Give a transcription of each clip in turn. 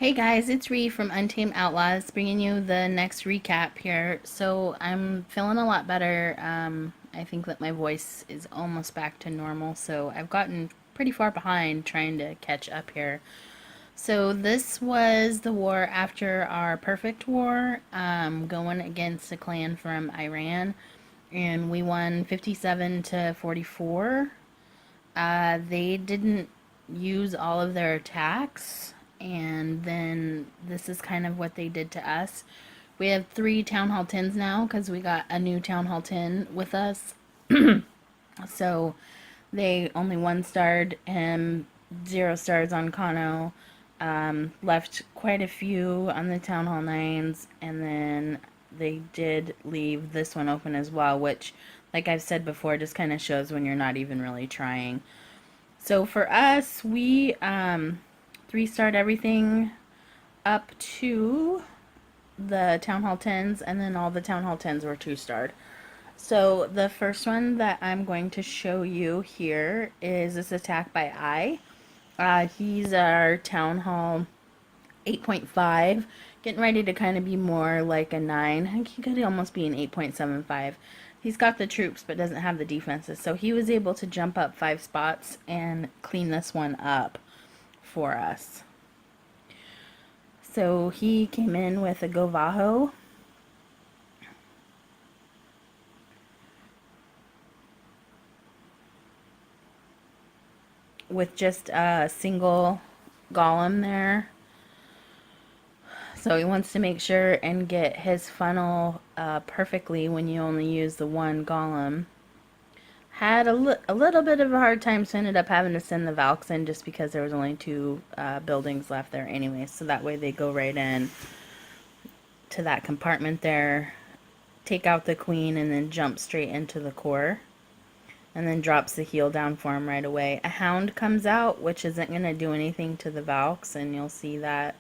Hey guys, it's Ree from Untamed Outlaws, bringing you the next recap here. So I'm feeling a lot better. I think that my voice is almost back to normal, so I've gotten pretty far behind trying to catch up here. So this was the war after our Perfect War, going against a clan from Iran, and we won 57 to 44. They didn't use all of their attacks, and then this is kind of what they did to us. We have 3 Town Hall 10s now because we got a new Town Hall 10 with us. So they only 1 starred and 0 stars on Kano. Left quite a few on the Town Hall 9s, and then they did leave this one open as well, which, like I've said before, just kind of shows when you're not even really trying. So for us, we 3 starred everything up to the Town Hall 10s, and then all the Town Hall 10s were 2 starred. So the first one that I'm going to show you here is this attack by I. He's our Town Hall 8.5, getting ready to kind of be more like a 9. I think he could almost be an 8.75. He's got the troops but doesn't have the defenses, so he was able to jump up 5 spots and clean this one up for us. So he came in with a Govaho, with just a single golem there. So he wants to make sure and get his funnel perfectly when you only use the one golem. Had a little bit of a hard time, so ended up having to send the Valks in just because there was only 2 buildings left there anyway. So that way they go right in to that compartment there, take out the queen, and then jump straight into the core. And then drops the heal down for him right away. A hound comes out, which isn't going to do anything to the Valks, and you'll see that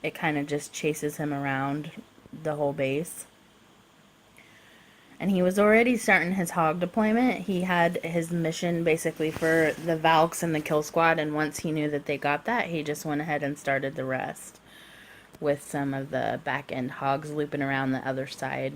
it kind of just chases him around the whole base. And he was already starting his hog deployment. He had his mission basically for the Valks and the kill squad, and once he knew that they got that, he just went ahead and started the rest with some of the back end hogs looping around the other side.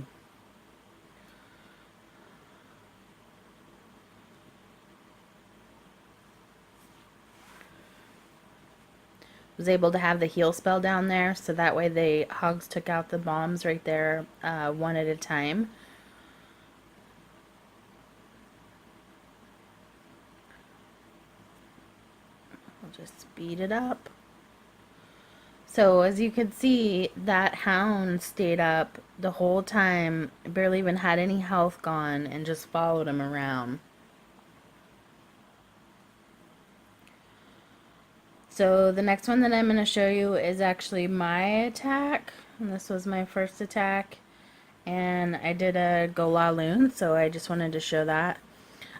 Was able to have the heal spell down there, so that way the hogs took out the bombs right there, one at a time. I'll just speed it up. So as you can see, that hound stayed up the whole time, barely even had any health gone, and just followed him around. So the next one that I'm going to show you is actually my attack. And this was my first attack. And I did a Golaloon, so I just wanted to show that.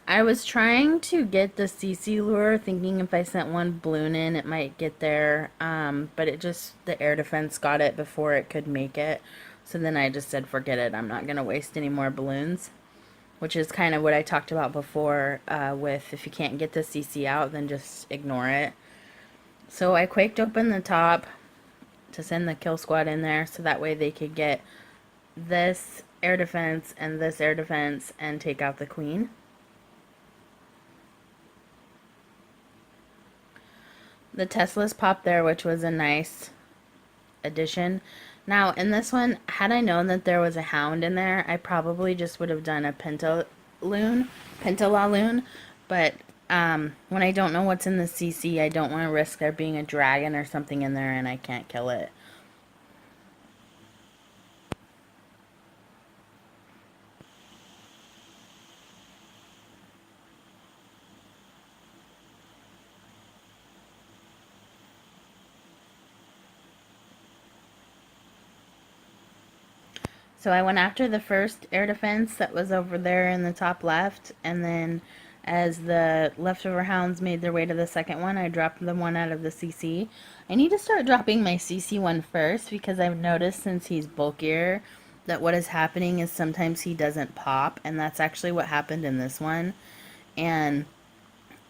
I was trying to get the CC lure, thinking if I sent one balloon in, it might get there. But it just, the air defense got it before it could make it. So then I just said, forget it. I'm not going to waste any more balloons. Which is kind of what I talked about before with if you can't get the CC out, then just ignore it. So I quaked open the top to send the kill squad in there so that way they could get this air defense and this air defense and take out the queen. The Teslas popped there, which was a nice addition. Now in this one, had I known that there was a hound in there, I probably just would have done a Pentalaloon, but when I don't know what's in the CC, I don't want to risk there being a dragon or something in there and I can't kill it. So I went after the first air defense that was over there in the top left, and then as the leftover hounds made their way to the second one, I dropped the one out of the CC. I need to start dropping my CC one first because I've noticed since he's bulkier that what is happening is sometimes he doesn't pop, and that's actually what happened in this one. And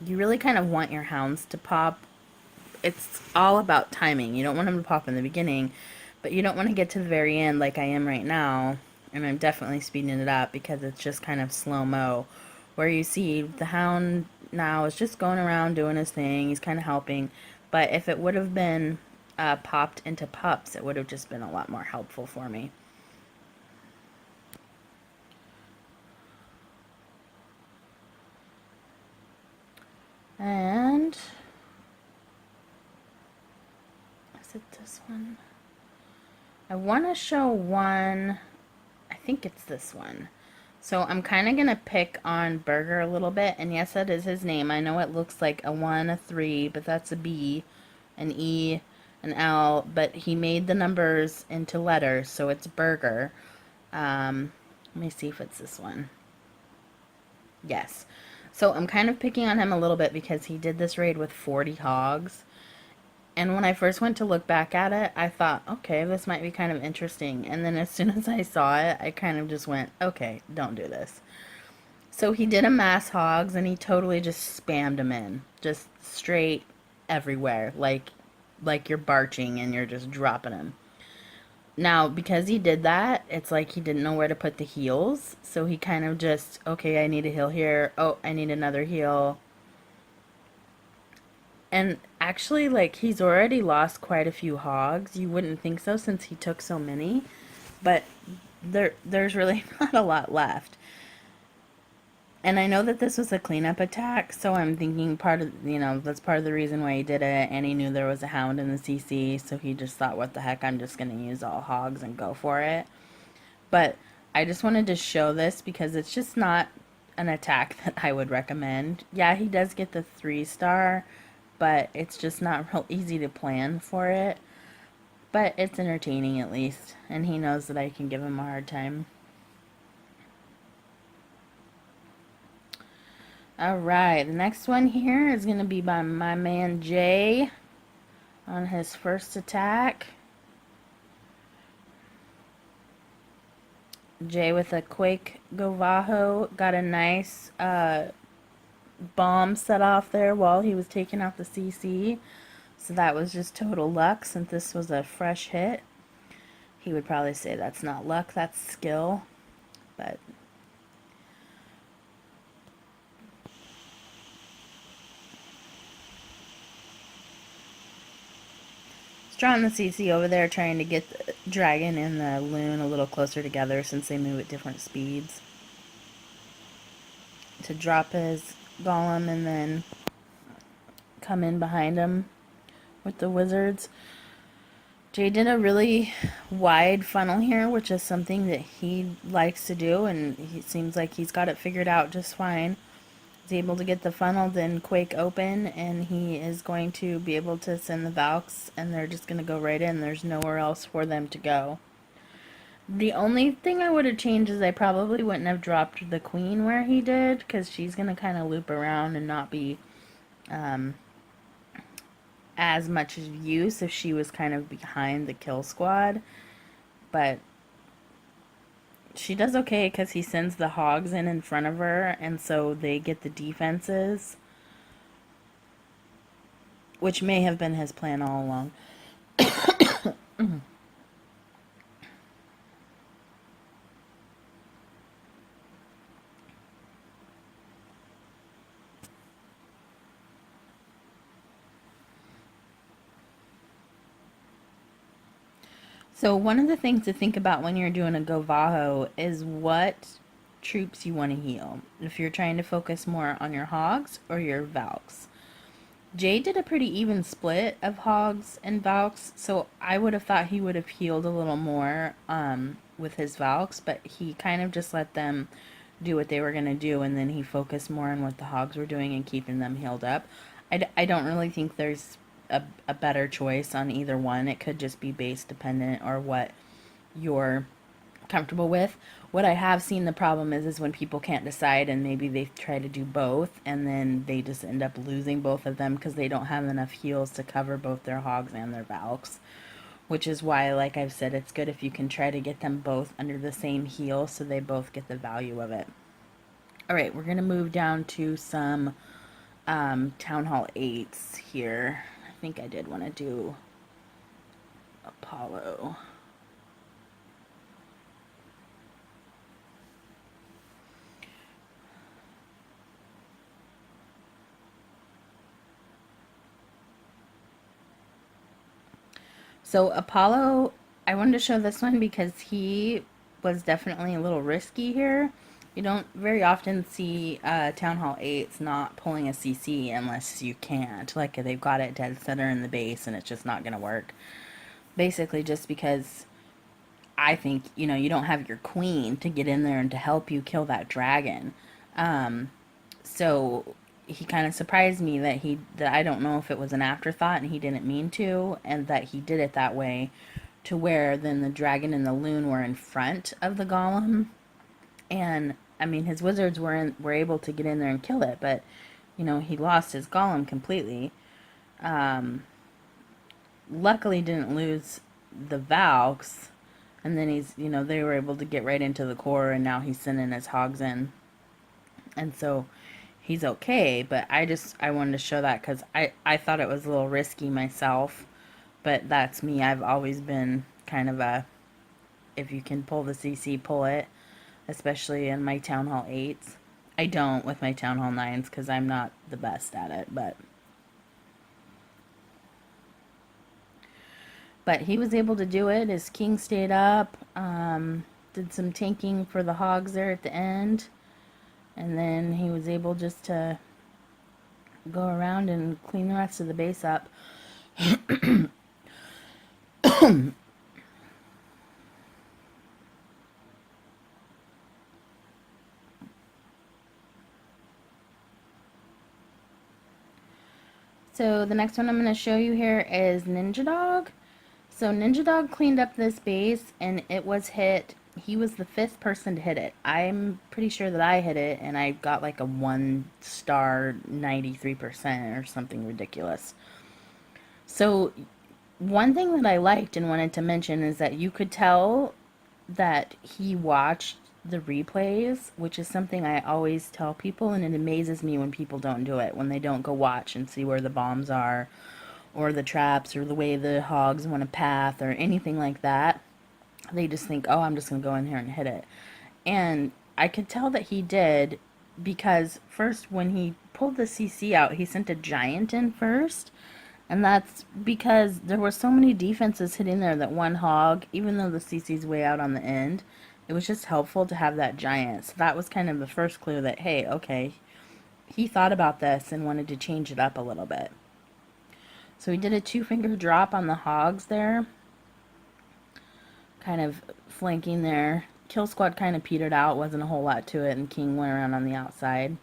you really kind of want your hounds to pop it's all about timing. You don't want him to pop in the beginning, but you don't want to get to the very end like I am right now. And I'm definitely speeding it up because it's just kind of slow-mo, where you see the hound now is just going around doing his thing. He's kind of helping. But if it would have been popped into pups, it would have just been a lot more helpful for me. And is it this one? I want to show one. I think it's this one. So I'm kind of going to pick on Burger a little bit. And yes, that is his name. I know it looks like a 1, a 3, but that's a B, an E, an L. But he made the numbers into letters, so it's Burger. Let me see if it's this one. Yes. So I'm kind of picking on him a little bit because he did this raid with 40 hogs. And when I first went to look back at it, I thought, okay, this might be kind of interesting. And then as soon as I saw it, I kind of just went, okay, don't do this. So he did a mass hogs and he totally just spammed them in. Just straight everywhere. Like you're barching and you're just dropping them. Now, because he did that, it's like he didn't know where to put the heals. So he kind of just, okay, I need a heal here. Oh, I need another heal. And actually, like, he's already lost quite a few hogs. You wouldn't think so since he took so many. But there's really not a lot left. And I know that this was a cleanup attack, so I'm thinking part of, that's part of the reason why he did it. And he knew there was a hound in the CC, so he just thought, what the heck, I'm just going to use all hogs and go for it. But I just wanted to show this because it's just not an attack that I would recommend. Yeah, he does get the 3-star, but it's just not real easy to plan for it. But it's entertaining at least, and he knows that I can give him a hard time. Alright, the next one here is going to be by my man Jay on his first attack. Jay with a Quake Govaho got a nice bomb set off there while he was taking out the CC. So that was just total luck since this was a fresh hit. He would probably say that's not luck, that's skill. But Straw and the CC over there trying to get the dragon and the loon a little closer together since they move at different speeds. To drop his golem and then come in behind him with the wizards. Jay did a really wide funnel here, which is something that he likes to do, and he seems like he's got it figured out just fine. He's able to get the funnel, then Quake open, and he is going to be able to send the Valks, and they're just going to go right in. There's nowhere else for them to go. The only thing I would have changed is I probably wouldn't have dropped the queen where he did, because she's going to kind of loop around and not be as much use if she was kind of behind the kill squad. But she does okay because he sends the hogs in front of her, and so they get the defenses, which may have been his plan all along. So one of the things to think about when you're doing a Govaho is what troops you want to heal. If you're trying to focus more on your hogs or your Valks. Jay did a pretty even split of hogs and Valks, so I would have thought he would have healed a little more with his Valks, but he kind of just let them do what they were going to do, and then he focused more on what the hogs were doing and keeping them healed up. I don't really think there's a better choice on either one. It could just be base dependent or what you're comfortable with. What I have seen the problem is when people can't decide and maybe they try to do both and then they just end up losing both of them because they don't have enough heals to cover both their hogs and their Valks. Which is why, like I've said, it's good if you can try to get them both under the same heal so they both get the value of it. Alright, we're going to move down to some Town Hall 8s here. think I did want to do Apollo. So Apollo, I wanted to show this one because he was definitely a little risky here. You don't very often see Town Hall 8s not pulling a CC unless you can't. Like they've got it dead center in the base and it's just not going to work. Basically just because I think, you know, you don't have your queen to get in there and to help you kill that dragon. So he kind of surprised me that I don't know if it was an afterthought and he didn't mean to, and that he did it that way to where then the dragon and the loon were in front of the golem. And I mean, his wizards were able to get in there and kill it, but you know, he lost his golem completely. Luckily didn't lose the Valks, and then they were able to get right into the core, and now he's sending his hogs in. And so he's okay, but I wanted to show that because I thought it was a little risky myself, but that's me. I've always been kind of a, if you can pull the CC, pull it, especially in my Town Hall 8s. I don't with my Town Hall 9s because I'm not the best at it, but he was able to do it. His king stayed up, did some tanking for the hogs there at the end, and then he was able just to go around and clean the rest of the base up. So the next one I'm going to show you here is Ninja Dog. So Ninja Dog cleaned up this base and it was hit. He was the 5th person to hit it. I'm pretty sure that I hit it and I got like a 1-star 93% or something ridiculous. So one thing that I liked and wanted to mention is that you could tell that he watched the replays, which is something I always tell people, and it amazes me when people don't do it, when they don't go watch and see where the bombs are, or the traps, or the way the hogs want a path, or anything like that. They just think, oh, I'm just going to go in here and hit it. And I could tell that he did, because first, when he pulled the CC out, he sent a giant in first, and that's because there were so many defenses hitting there that one hog, even though the CC's way out on the end, it was just helpful to have that giant. So that was kind of the first clue that, hey, okay, he thought about this and wanted to change it up a little bit. So he did a 2-finger drop on the hogs there, kind of flanking there. Kill squad kind of petered out, wasn't a whole lot to it, and King went around on the outside.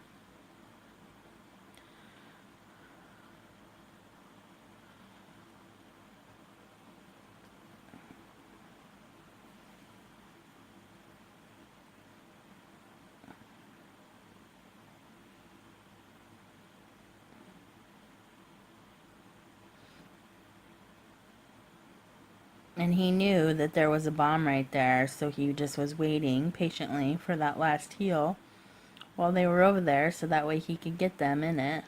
And he knew that there was a bomb right there, so he just was waiting patiently for that last heal while they were over there, so that way he could get them in it.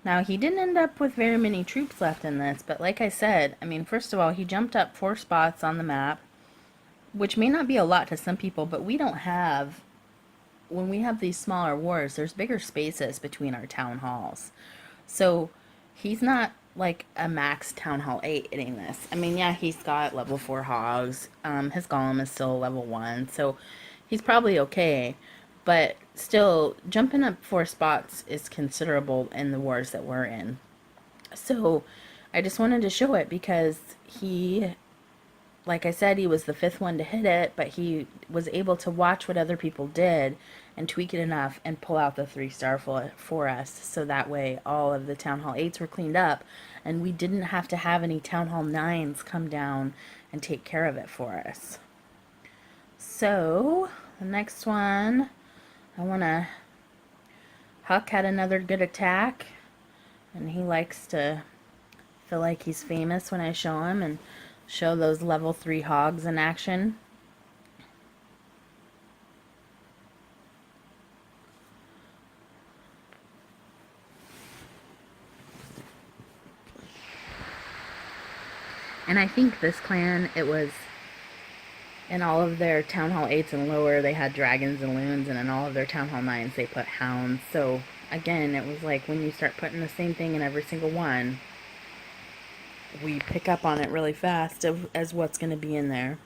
Now, he didn't end up with very many troops left in this, but like I said, I mean, first of all, he jumped up 4 spots on the map, which may not be a lot to some people, but we don't have, when we have these smaller wars, there's bigger spaces between our town halls. So he's not like a max Town Hall 8 hitting this. I mean, yeah, he's got level 4 hogs. His golem is still level 1, so he's probably okay. But still, jumping up 4 spots is considerable in the wars that we're in. So I just wanted to show it because he, like I said, he was the 5th one to hit it, but he was able to watch what other people did and tweak it enough and pull out the 3-star for us, so that way all of the Town Hall 8s were cleaned up and we didn't have to have any Town Hall 9s come down and take care of it for us. So the next one, I want to, Huck had another good attack, and he likes to feel like he's famous when I show him and show those level 3 hogs in action. And I think this clan, it was in all of their Town Hall 8s and lower, they had dragons and loons, and in all of their Town Hall 9s, they put hounds. So, again, it was like when you start putting the same thing in every single one, we pick up on it really fast as what's going to be in there.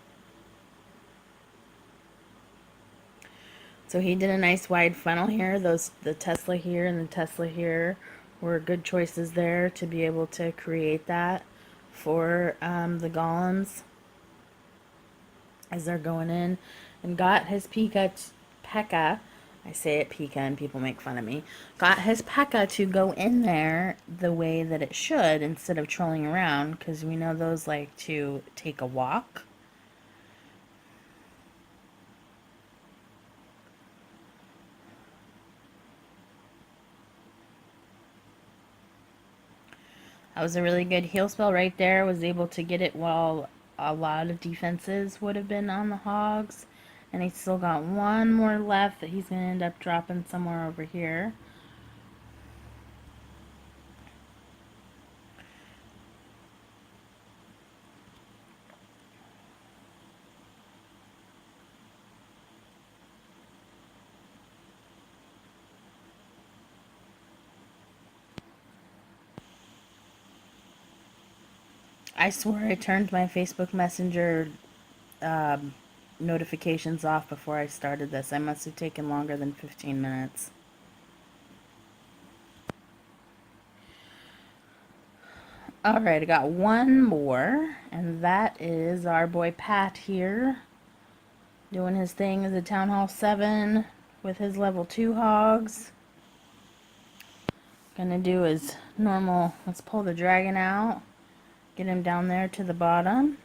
So he did a nice wide funnel here. The Tesla here and the Tesla here were good choices there to be able to create that for the golems as they're going in. And got his Pekka, I say it Pika and people make fun of me, got his Pekka to go in there the way that it should instead of trolling around, because we know those like to take a walk. That was a really good heal spell right there. Was able to get it while a lot of defenses would have been on the hogs. And he's still got one more left that he's going to end up dropping somewhere over here. I swear I turned my Facebook Messenger notifications off before I started this. I must have taken longer than 15 minutes. Alright, I got one more, and that is our boy Pat here, doing his thing as a Town Hall 7 with his level 2 hogs. Gonna do his normal, let's pull the dragon out, get him down there to the bottom.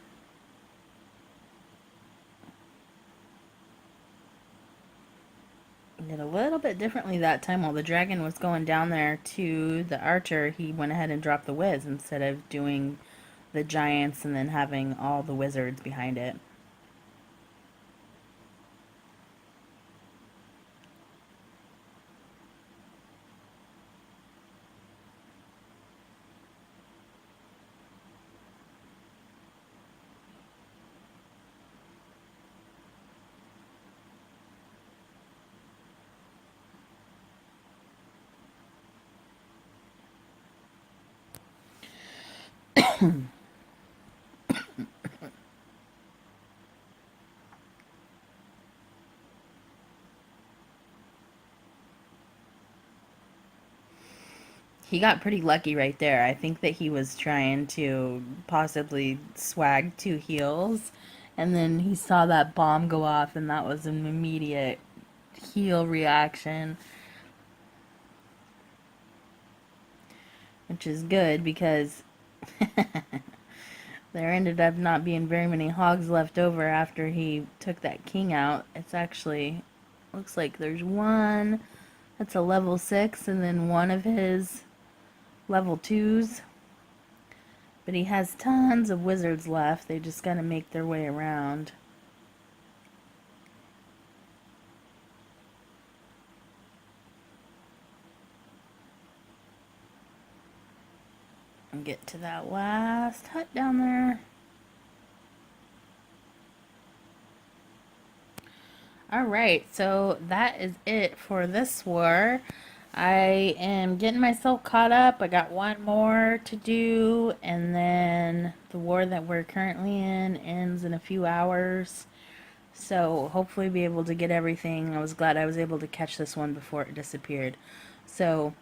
Did a little bit differently that time. While the dragon was going down there to the archer, he went ahead and dropped the whiz instead of doing the giants and then having all the wizards behind it. He got pretty lucky right there. I think that he was trying to possibly swag 2 heals, and then he saw that bomb go off, and that was an immediate heal reaction, which is good because there ended up not being very many hogs left over after he took that king out. It's actually, looks like there's one that's a level 6 and then one of his level 2s. But he has tons of wizards left. They just gotta make their way around. And get to that last hut down there. Alright, so that is it for this war. I am getting myself caught up. I got one more to do, and then the war that we're currently in ends in a few hours. So hopefully be able to get everything. I was glad I was able to catch this one before it disappeared. So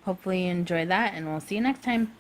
hopefully you enjoy that, and we'll see you next time.